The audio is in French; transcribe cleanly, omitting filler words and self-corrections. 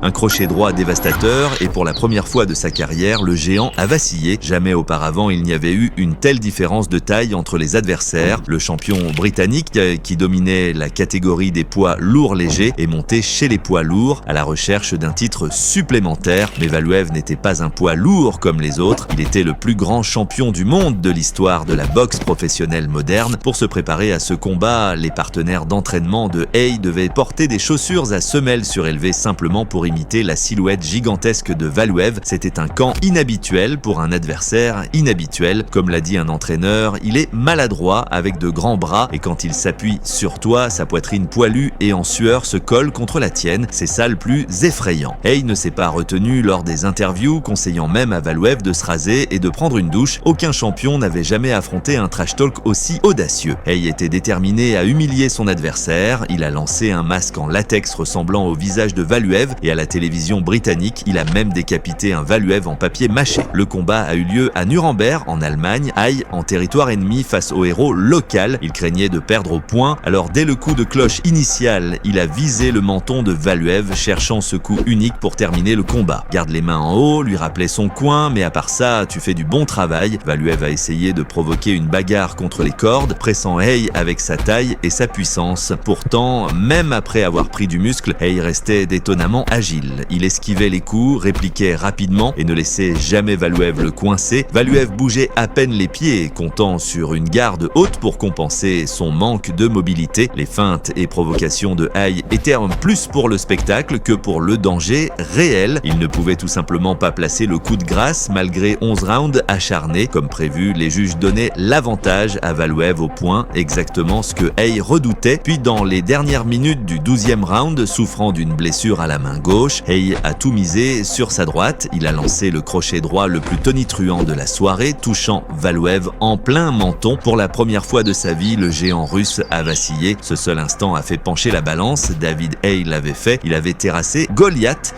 Un crochet droit dévastateur et pour la première fois de sa carrière, le géant a vacillé. Jamais auparavant il n'y avait eu une telle différence de taille entre les adversaires. Le champion britannique, qui dominait la catégorie des poids lourds-légers, est monté chez les poids lourds à la recherche d'un titre supplémentaire. Mais Valuev n'était pas un poids lourd comme les autres. Il était le plus grand champion du monde de l'histoire de la boxe professionnelle moderne. Pour se préparer à ce combat, les partenaires d'entraînement de Haye devaient porter des chaussures à semelles surélevées simplement pour imiter la silhouette gigantesque de Valuev. C'était un camp inhabituel pour un adversaire inhabituel. Comme l'a dit un entraîneur, il est maladroit avec de grands bras et quand il s'appuie sur toi, sa poitrine poilue et en sueur se colle contre la tienne. C'est ça le plus effrayant. Haye ne s'est pas retenu lors des interviews, conseillant même à Valuev de se raser et de prendre une douche. Aucun champion n'avait jamais affronté un trash talk aussi audacieux. Haye était déterminé à humilier son adversaire. Il a lancé un masque en latex ressemblant au visage de Valuev et à la télévision britannique, il a même décapité un Valuev en papier mâché. Le combat a eu lieu à Nuremberg, en Allemagne, Haye en territoire ennemi face au héros local. Il craignait de perdre au point, alors dès le coup de cloche initial, il a visé le menton de Valuev, cherchant ce coup unique pour terminer le combat. Garde les mains en haut, lui rappelait son coin, mais à part ça, tu fais du bon travail. Valuev a essayé de provoquer une bagarre contre les cordes, pressant Haye avec sa taille et sa puissance. Pourtant, même après avoir pris du muscle, Haye restait étonnamment agile. Il esquivait les coups, répliquait rapidement et ne laissait jamais Valuev le coincer. Valuev bougeait à peine les pieds, comptant sur une garde haute pour compenser son manque de mobilité. Les feintes et provocations de Haye étaient plus pour le spectacle que pour le danger réel. Il ne pouvait tout simplement pas placer le coup de grâce malgré 11 rounds acharnés. Comme prévu, les juges donnaient l'avantage à Valuev au point, exactement ce que Haye redoutait. Puis dans les dernières minutes du 12e round, souffrant d'une blessure à la main gauche, Haye a tout misé sur sa droite. Il a lancé le crochet droit le plus tonitruant de la soirée, touchant Valuev en plein menton. Pour la première fois de sa vie, le géant russe a vacillé. Ce seul instant a fait pencher la balance. David Haye l'avait fait. Il avait terrassé Goliath.